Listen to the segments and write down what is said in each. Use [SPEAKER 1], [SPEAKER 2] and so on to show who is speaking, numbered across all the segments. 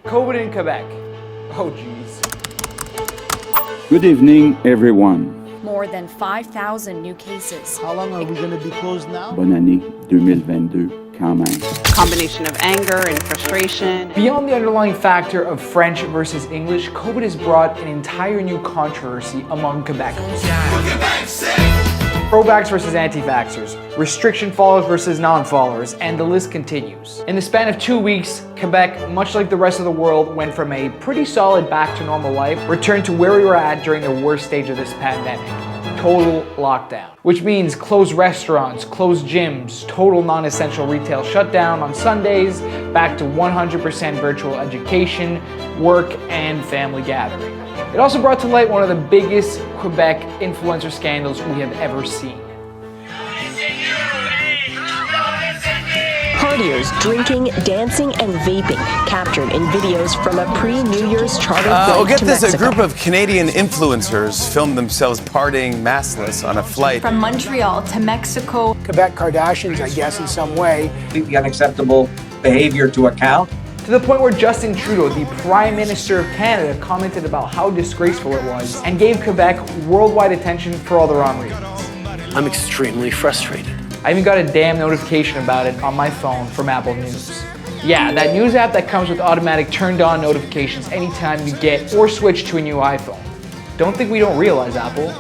[SPEAKER 1] COVID in Quebec. Oh geez.
[SPEAKER 2] Good evening, everyone.
[SPEAKER 3] More than 5,000 new cases.
[SPEAKER 4] How long are we going to be closed now?
[SPEAKER 2] Bonne année 2022, quand même.
[SPEAKER 5] Combination of anger and frustration.
[SPEAKER 1] Beyond the underlying factor of French versus English, COVID has brought an entire new controversy among Quebecers. Pro-vax versus anti-vaxxers, restriction followers versus non-followers, and the list continues. In the span of 2 weeks, Quebec, much like the rest of the world, went from a pretty solid back to normal life, returned to where we were at during the worst stage of this pandemic. Total lockdown. Which means closed restaurants, closed gyms, total non-essential retail shutdown on Sundays, back to 100% virtual education, work, and family gathering. It also brought to light one of the biggest Quebec influencer scandals we have ever seen.
[SPEAKER 3] Partiers drinking, dancing, and vaping captured in videos from a pre-New Year's chartered flight
[SPEAKER 6] get
[SPEAKER 3] to
[SPEAKER 6] this,
[SPEAKER 3] Mexico.
[SPEAKER 6] a group of Canadian influencers filmed themselves partying maskless on a flight.
[SPEAKER 7] From Montreal to Mexico.
[SPEAKER 8] Quebec Kardashians, I guess, in some way.
[SPEAKER 9] Completely unacceptable behavior to account.
[SPEAKER 1] To the point where Justin Trudeau, the Prime Minister of Canada, commented about how disgraceful it was and gave Quebec worldwide attention for all the wrong reasons.
[SPEAKER 10] I'm extremely frustrated.
[SPEAKER 1] I even got a damn notification about it on my phone from Apple News. Yeah, that news app that comes with automatic turned on notifications anytime you get or switch to a new iPhone. Don't think we don't realize, Apple.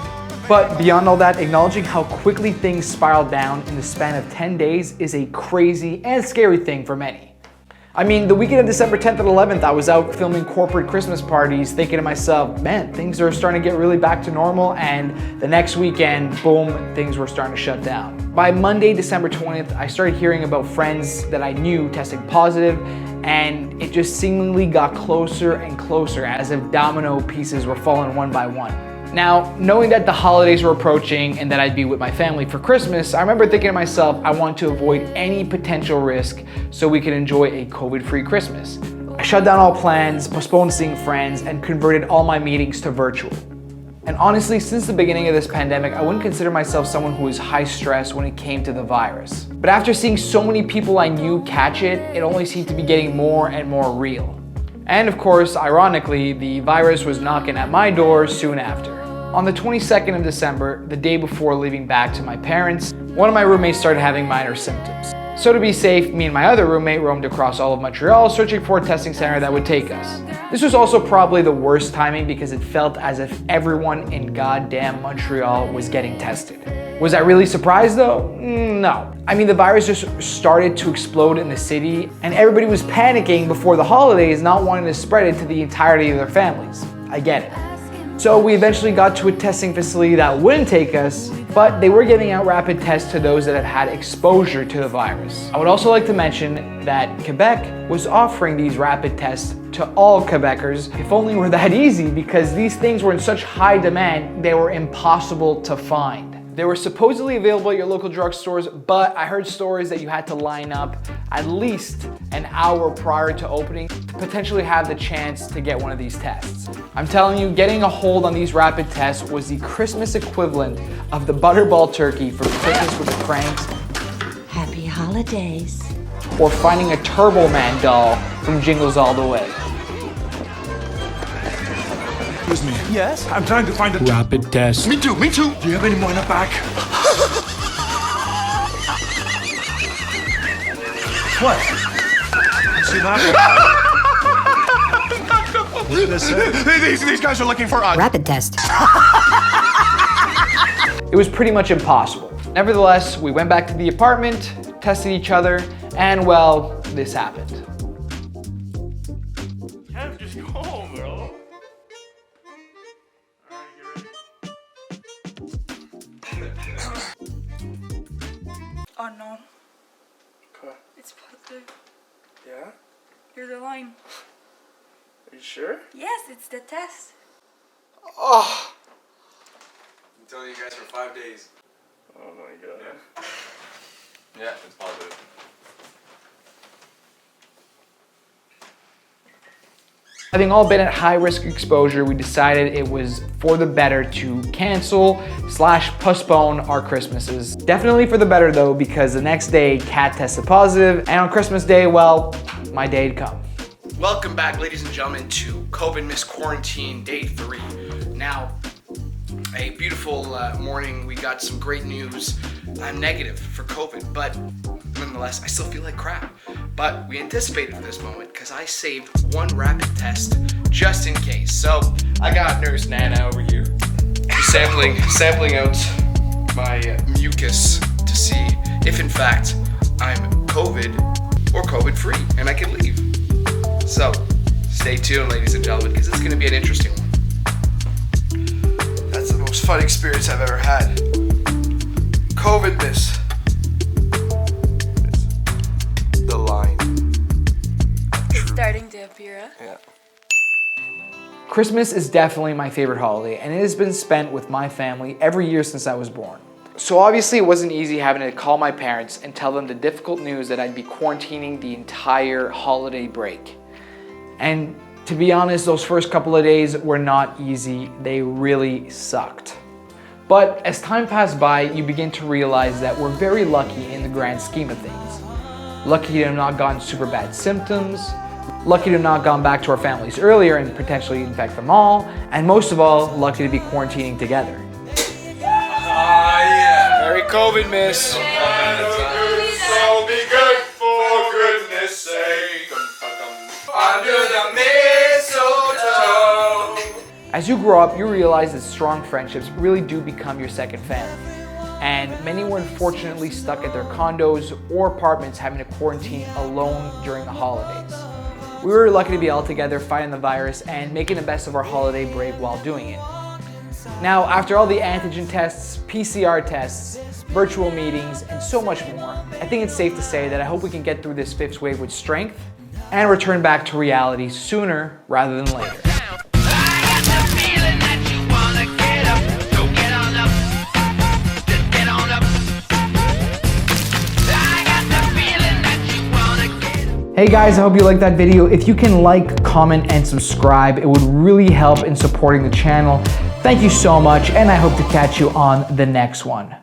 [SPEAKER 1] But beyond all that, acknowledging how quickly things spiraled down in the span of 10 days is a crazy and scary thing for many. I mean, the weekend of December 10th and 11th, I was out filming corporate Christmas parties thinking to myself, man, things are starting to get really back to normal, and the next weekend, boom, things were starting to shut down. By Monday, December 20th, I started hearing about friends that I knew testing positive, and it just seemingly got closer and closer as if domino pieces were falling one by one. Now, knowing that the holidays were approaching and that I'd be with my family for Christmas, I remember thinking to myself, I want to avoid any potential risk so we could enjoy a COVID-free Christmas. I shut down all plans, postponed seeing friends, and converted all my meetings to virtual. And honestly, since the beginning of this pandemic, I wouldn't consider myself someone who was high stress when it came to the virus. But after seeing so many people I knew catch it, it only seemed to be getting more and more real. And of course, ironically, the virus was knocking at my door soon after. On the 22nd of December, the day before leaving back to my parents, one of my roommates started having minor symptoms. So to be safe, me and my other roommate roamed across all of Montreal searching for a testing center that would take us. This was also probably the worst timing because it felt as if everyone in goddamn Montreal was getting tested. Was I really surprised though? No. I mean, the virus just started to explode in the city and everybody was panicking before the holidays, not wanting to spread it to the entirety of their families. I get it. So we eventually got to a testing facility that wouldn't take us, but they were giving out rapid tests to those that have had exposure to the virus. I would also like to mention that Quebec was offering these rapid tests to all Quebecers, if only were that easy, because these things were in such high demand, they were impossible to find. They were supposedly available at your local drugstores, but I heard stories that you had to line up at least an hour prior to opening to potentially have the chance to get one of these tests. I'm telling you, getting a hold on these rapid tests was the Christmas equivalent of the Butterball turkey from Christmas with the Cranks.
[SPEAKER 7] Happy holidays.
[SPEAKER 1] Or finding a Turbo Man doll from Jingles All the Way.
[SPEAKER 11] Excuse me. Yes? I'm trying to find a
[SPEAKER 10] Rapid test.
[SPEAKER 11] Me too, me too. Do you have any more in the back? What? See that? What did I say? These guys are looking for us.
[SPEAKER 7] Rapid test.
[SPEAKER 1] It was pretty much impossible. Nevertheless, we went back to the apartment, tested each other, and well, this happened.
[SPEAKER 11] Kev, just go home, bro.
[SPEAKER 12] Oh no.
[SPEAKER 11] Okay.
[SPEAKER 12] It's positive.
[SPEAKER 11] Yeah?
[SPEAKER 12] You're the line.
[SPEAKER 11] Are you sure?
[SPEAKER 12] Yes, it's the test.
[SPEAKER 11] Oh!
[SPEAKER 6] I'm telling you guys for 5 days.
[SPEAKER 11] Oh my god.
[SPEAKER 6] Yeah, it's positive.
[SPEAKER 1] Having all been at high risk exposure, we decided it was for the better to cancel/postpone our Christmases. Definitely for the better though, because the next day Kat tested positive, and on Christmas Day, well, my day had come. Welcome back, ladies and gentlemen, to COVID Miss Quarantine Day 3. Now, a beautiful morning. We got some great news. I'm negative for COVID, but nonetheless, I still feel like crap. But we anticipated this moment because I saved one rapid test just in case. So I got Nurse Nana over here sampling out my mucus to see if in fact I'm COVID or COVID free and I can leave. So stay tuned, ladies and gentlemen, because it's going to be an interesting one. That's the most fun experience I've ever had. COVID miss. The line.
[SPEAKER 12] It's starting to appear, huh?
[SPEAKER 1] Yeah. Christmas is definitely my favorite holiday, and it has been spent with my family every year since I was born. So obviously it wasn't easy having to call my parents and tell them the difficult news that I'd be quarantining the entire holiday break. And to be honest, those first couple of days were not easy. They really sucked. But as time passed by, you begin to realize that we're very lucky in the grand scheme of things. Lucky to have not gotten super bad symptoms, lucky to have not gone back to our families earlier and potentially infect them all, and most of all, lucky to be quarantining together.
[SPEAKER 11] Yeah.
[SPEAKER 1] Merry COVID, miss.
[SPEAKER 11] So be good for goodness sake. Under the mistletoe.
[SPEAKER 1] As you grow up, you realize that strong friendships really do become your second family. And many were unfortunately stuck at their condos or apartments having to quarantine alone during the holidays. We were lucky to be all together fighting the virus and making the best of our holiday break while doing it. Now, after all the antigen tests, PCR tests, virtual meetings, and so much more, I think it's safe to say that I hope we can get through this fifth wave with strength and return back to reality sooner rather than later. Hey guys, I hope you liked that video. If you can like, comment, and subscribe, it would really help in supporting the channel. Thank you so much, and I hope to catch you on the next one.